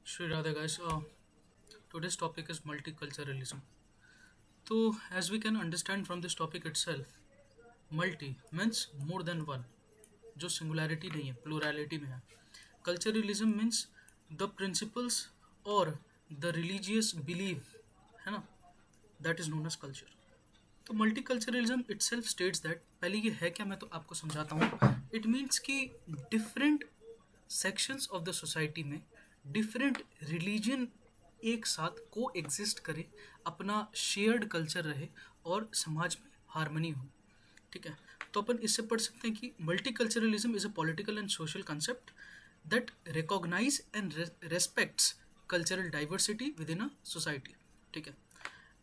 Sri Radha guys, today's topic is multiculturalism. So, as we can understand from this topic itself, multi means more than one, जो singularity नहीं है, plurality में है. Culturalism means the principles or the religious belief, है ना, that is known as culture. तो multiculturalism itself states that पहले ये है क्या मैं तो आपको समझाता हूँ. इट मीन्स कि different sections of the society में डिफरेंट रिलीजन एक साथ को एग्जिस्ट करे, अपना शेयर्ड कल्चर रहे और समाज में हारमनी हो. ठीक है. तो अपन इससे पढ़ सकते हैं कि multiculturalism is a political and social concept that recognise and respects cultural diversity within a society. ठीक है.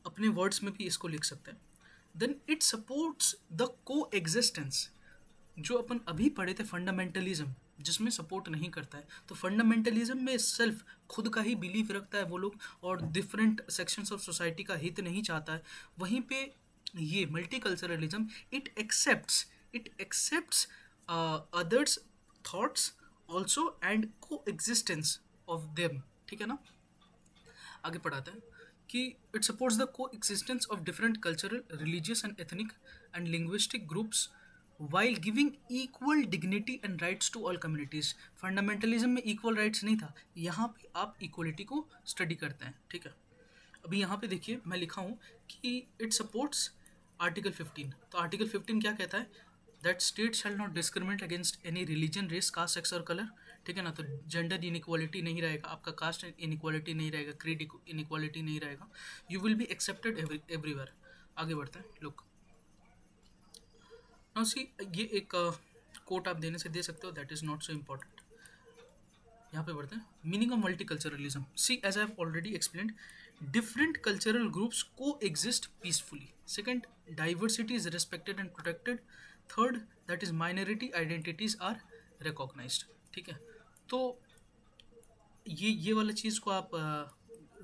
अपने वर्ड्स में भी इसको लिख सकते हैं. देन इट सपोर्ट्स द को एग्जिस्टेंस. जो अपन अभी पढ़े थे फंडामेंटलिज्म, जिसमें सपोर्ट नहीं करता है, तो फंडामेंटलिज्म में सेल्फ खुद का ही बिलीफ रखता है वो लोग और डिफरेंट सेक्शंस ऑफ सोसाइटी का हित नहीं चाहता है. वहीं पे ये multiculturalism it accepts others thoughts also and coexistence of them. ठीक है ना. आगे पढ़ाते हैं कि it supports the coexistence of different cultural religious and ethnic and linguistic groups while giving equal dignity and rights to all communities. Fundamentalism में equal rights नहीं था, यहाँ पे आप इक्वलिटी को स्टडी करते हैं. ठीक है. अभी यहाँ पे देखिए मैं लिखा हूँ कि इट सपोर्ट्स आर्टिकल 15. तो आर्टिकल 15 क्या कहता है? That state shall not discriminate against any religion, race, caste, sex और कलर. ठीक है ना. तो जेंडर इनइक्वालिटी नहीं रहेगा, आपका कास्ट इनइक्वालिटी नहीं रहेगा, क्रीड इनइक्वालिटी नहीं रहेगा. You will be accepted everywhere. आगे बढ़ते हैं. लुक नाउ सी, ये एक कोट आप देने से दे सकते हो, that is not so important. यहाँ पे बढ़ते हैं. Meaning of multiculturalism. See, as I have already explained, different cultural groups coexist peacefully. Second, diversity is respected and protected. Third, that is minority identities are recognised. ठीक है. तो ये वाला चीज़ को आप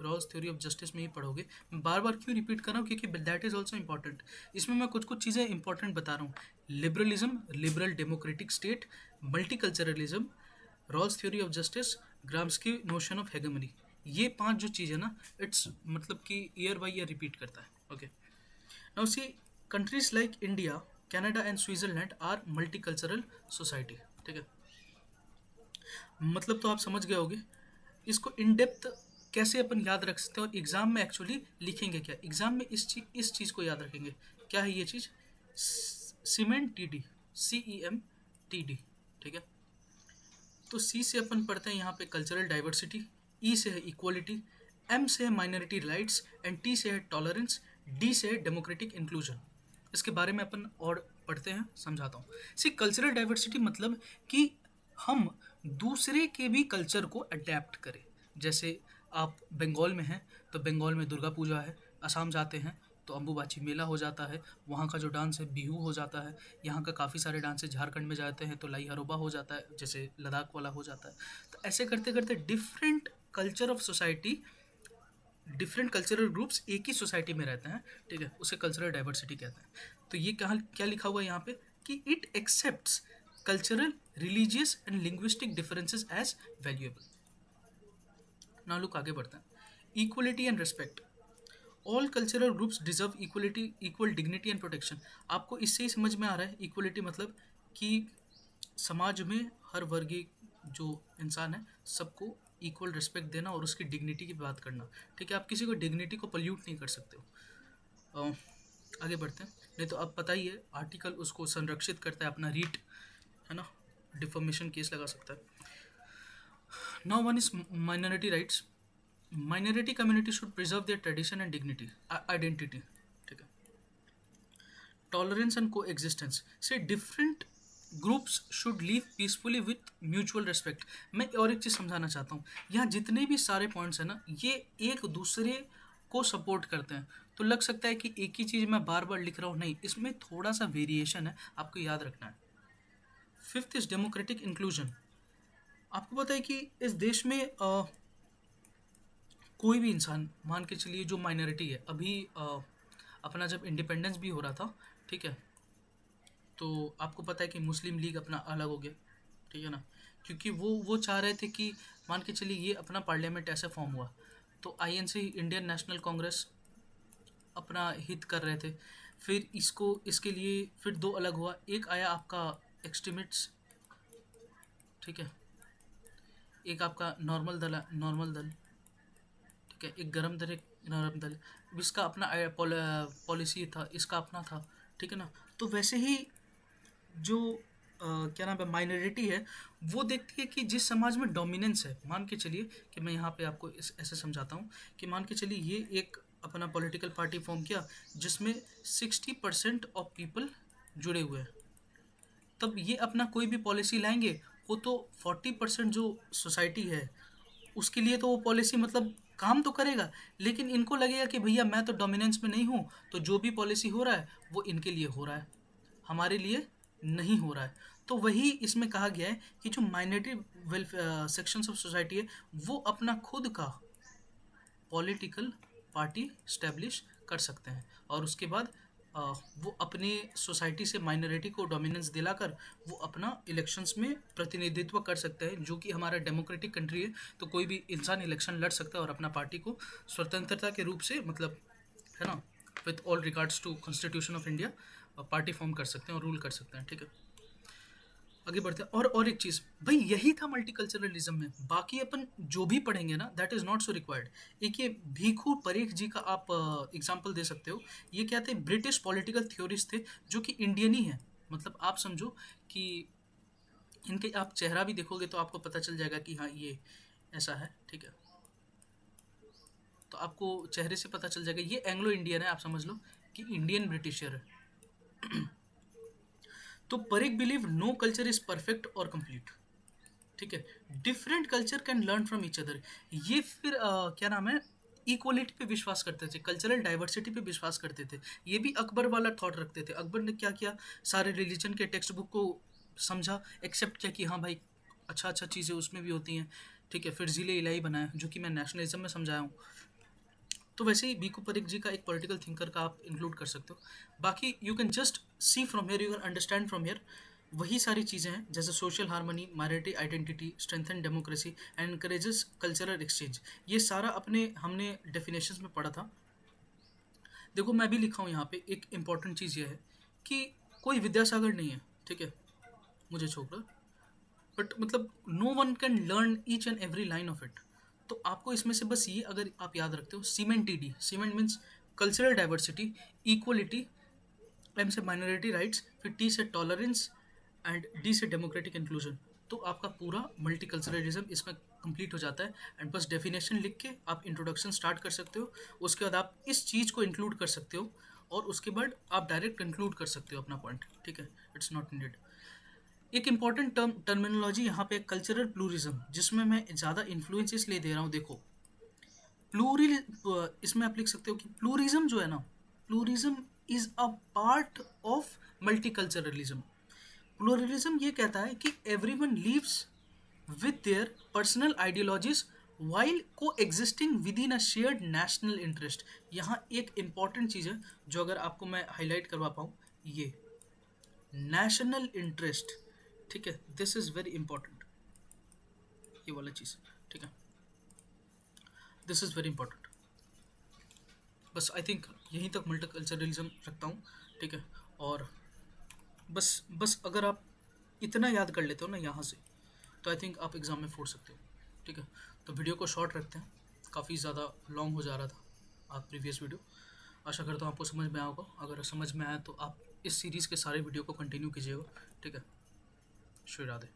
रॉल्स थ्योरी ऑफ जस्टिस में ही पढ़ोगे. मैं बार बार क्यों रिपीट कर रहा हूँ? क्योंकि दैट इज ऑल्सो इंपॉर्टेंट. इसमें मैं कुछ कुछ चीज़ें इंपॉर्टेंट बता रहा हूँ. Liberalism, liberal democratic state, multiculturalism, Rawls theory of justice, Gramsci notion of hegemony. ये 5 जो चीज़ है ना, इट्स मतलब कि ईयर बाई ईयर रिपीट करता है. Okay. Now see, countries like India, Canada and Switzerland are multicultural society. ठीक है. मतलब तो आप समझ गए होगे. इसको इन डेप्थ कैसे अपन याद रख सकते हैं और एग्ज़ाम में एक्चुअली लिखेंगे क्या? एग्ज़ाम में इस चीज़ को याद रखेंगे. क्या है ये चीज़? Cement T D, CEM TD. ठीक है. तो सी से अपन पढ़ते हैं यहाँ पे कल्चरल डाइवर्सिटी, ई से है इक्वलिटी, एम से है माइनॉरिटी राइट्स एंड टी से है टॉलरेंस, डी से है डेमोक्रेटिक इंक्लूजन. इसके बारे में अपन और पढ़ते हैं, समझाता हूँ. सी, कल्चरल डाइवर्सिटी मतलब कि हम दूसरे के भी कल्चर को अडेप्ट करें. जैसे आप बंगाल में हैं तो बंगाल में दुर्गा पूजा है, असम जाते हैं तो अम्बुबाची मेला हो जाता है, वहाँ का जो डांस है बिहू हो जाता है. यहाँ का काफ़ी सारे डांस है. झारखंड में जाते हैं तो लाई हरोबा हो जाता है, जैसे लद्दाख वाला हो जाता है. तो ऐसे करते करते different culture of society, different cultural groups एक ही सोसाइटी में रहते हैं. ठीक है. उसे कल्चरल डाइवर्सिटी कहते हैं. तो ये क्या क्या लिखा हुआ है यहाँ पे कि it accepts cultural, religious and linguistic differences as valuable. Now look, आगे बढ़ते हैं. Equality and respect. All cultural groups deserve equality, equal dignity and protection. आपको इससे ही समझ में आ रहा है इक्वलिटी मतलब कि समाज में हर वर्गीय जो इंसान है सबको इक्वल रिस्पेक्ट देना और उसकी डिग्निटी की बात करना. ठीक है. आप किसी को डिग्निटी को पल्यूट नहीं कर सकते हो. आगे बढ़ते हैं. नहीं तो अब पता ही है, आर्टिकल उसको संरक्षित करता है, अपना रीट है ना, डिफॉर्मेशन केस लगा सकता है. Now one is minority rights. Minority community should preserve their tradition and dignity, identity. ठीक है. टॉलरेंस एंड को एग्जिस्टेंस से different groups should live peacefully with mutual respect. मैं और एक चीज़ समझाना चाहता हूँ. यहाँ जितने भी सारे पॉइंट्स हैं ना, ये एक दूसरे को सपोर्ट करते हैं. तो लग सकता है कि एक ही चीज़ मैं बार बार लिख रहा हूँ, नहीं, इसमें थोड़ा सा वेरिएशन है, आपको याद रखना है. Fifth is democratic inclusion. आपको पता है कि इस देश में कोई भी इंसान, मान के चलिए जो माइनॉरिटी है, अभी अपना जब इंडिपेंडेंस भी हो रहा था, ठीक है, तो आपको पता है कि मुस्लिम लीग अपना अलग हो गया. ठीक है ना. क्योंकि वो चाह रहे थे कि मान के चलिए ये अपना पार्लियामेंट ऐसे फॉर्म हुआ, तो आईएनसी इंडियन नेशनल कांग्रेस अपना हित कर रहे थे। फिर इसको इसके लिए फिर दो अलग हुआ, एक आया आपका एक्सट्रीमिट्स, ठीक है, एक आपका नॉर्मल दल, ठीक है, एक गरम दल, एक नरम दल। इसका अपना पॉलिसी था, इसका अपना था, ठीक है ना। तो वैसे ही जो क्या नाम है माइनॉरिटी है, वो देखती है कि जिस समाज में डोमिनेंस है, मान के चलिए कि मैं यहाँ पे आपको ऐसे समझाता हूँ कि मान के चलिए ये एक अपना पॉलिटिकल पार्टी फॉर्म किया जिसमें 60% ऑफ पीपल जुड़े हुए हैं, तब ये अपना कोई भी पॉलिसी लाएंगे, वो तो 40% जो सोसाइटी है उसके लिए तो वो पॉलिसी मतलब काम तो करेगा, लेकिन इनको लगेगा कि भैया मैं तो डोमिनेंस में नहीं हूँ, तो जो भी पॉलिसी हो रहा है वो इनके लिए हो रहा है, हमारे लिए नहीं हो रहा है। तो वही इसमें कहा गया है कि जो minority welfare sections of society है, वो अपना खुद का पॉलिटिकल पार्टी स्टैब्लिश कर सकते हैं, और उसके बाद वो अपने सोसाइटी से माइनॉरिटी को डोमिनेंस दिलाकर वो अपना इलेक्शंस में प्रतिनिधित्व कर सकते हैं, जो कि हमारा डेमोक्रेटिक कंट्री है, तो कोई भी इंसान इलेक्शन लड़ सकता है और अपना पार्टी को स्वतंत्रता के रूप से मतलब, है ना, with all regards to constitution of India party form कर सकते हैं और रूल कर सकते हैं, ठीक है। आगे बढ़ते हैं, और एक चीज़ भाई, यही था मल्टीकल्चरलिज्म में, बाकी अपन जो भी पढ़ेंगे ना that is not so required. एक ये भीखू परेख जी का आप एग्जांपल दे सकते हो। ये क्या थे, ब्रिटिश पॉलिटिकल थ्योरिस्ट थे जो कि इंडियन ही है, मतलब आप समझो कि इनके आप चेहरा भी देखोगे तो आपको पता चल जाएगा कि हाँ ये ऐसा है, ठीक है, तो आपको चेहरे से पता चल जाएगा ये एंग्लो इंडियन है, आप समझ लो कि इंडियन ब्रिटिशर है। तो Parekh believe no culture is perfect और कंप्लीट, ठीक है, different culture can learn from each other. ये फिर क्या नाम है, इक्वलिटी पे विश्वास करते थे, कल्चरल डाइवर्सिटी पे विश्वास करते थे। ये भी अकबर वाला थॉट रखते थे। अकबर ने क्या किया, सारे रिलीजन के टेक्स्ट बुक को समझा, एक्सेप्ट किया कि हाँ भाई अच्छा अच्छा चीज़ें उसमें भी होती हैं, ठीक है, फिर ज़िले इलाही बनाया, जो कि मैं नेशनलिज्म में समझाया हूँ। तो वैसे ही बीकू परीक जी का एक पॉलिटिकल थिंकर का आप इंक्लूड कर सकते हो। बाकी you can just see from here, you can understand from here, वही सारी चीज़ें हैं जैसे social harmony, minority identity, strengthen democracy and encourages cultural exchange. ये सारा अपने हमने डेफिनेशंस में पढ़ा था। देखो मैं भी लिखा हूँ यहाँ पे, एक इम्पॉर्टेंट चीज़ ये है कि कोई विद्यासागर नहीं है, ठीक है, मुझे छोड़कर, बट मतलब no one can learn each and every line of it. तो आपको इसमें से बस ये अगर आप याद रखते हो, cement T D, cement means cultural diversity, equality, M से माइनॉरिटी राइट्स, फिर टी से टॉलरेंस एंड डी से डेमोक्रेटिक इंक्लूजन। तो आपका पूरा मल्टीकल्चरलिज्म इसमें कंप्लीट हो जाता है। एंड बस डेफिनेशन लिख के आप इंट्रोडक्शन स्टार्ट कर सकते हो, उसके बाद आप इस चीज़ को इंक्लूड कर सकते हो, और उसके बाद आप डायरेक्ट कंक्लूड कर सकते हो अपना पॉइंट, ठीक है, इट्स नॉट नीडेड। एक इंपॉर्टेंट टर्मिनोलॉजी यहाँ पे कल्चरल प्लूरिज्म, जिसमें मैं ज़्यादा इन्फ्लुएंस इसलिए दे रहा हूँ। देखो प्लूरिल, इसमें आप लिख सकते हो कि प्लूरिज्म जो है ना, pluralism is a part of multiculturalism. Pluralism ये कहता है कि everyone lives with their personal ideologies while coexisting within a shared national interest. यहाँ एक इंपॉर्टेंट चीज़ है जो अगर आपको मैं हाईलाइट करवा पाऊँ, ये नेशनल इंटरेस्ट, ठीक है, दिस इज़ वेरी इंपॉर्टेंट, ये वाला चीज़, ठीक है, दिस इज़ वेरी इंपॉर्टेंट। बस आई थिंक यहीं तक मल्टीकल्चरलिज्म रखता हूँ, ठीक है, और बस बस अगर आप इतना याद कर लेते हो ना यहाँ से, तो आई थिंक आप एग्ज़ाम में फोड़ सकते हो, ठीक है। तो वीडियो को शॉर्ट रखते हैं, काफ़ी ज़्यादा लॉन्ग हो जा रहा था आप प्रीवियस वीडियो। आशा करता हूँ आपको समझ में आया होगा, अगर समझ में आया तो आप इस सीरीज़ के सारे वीडियो को कंटिन्यू कीजिएगा, ठीक है। श्री राधे।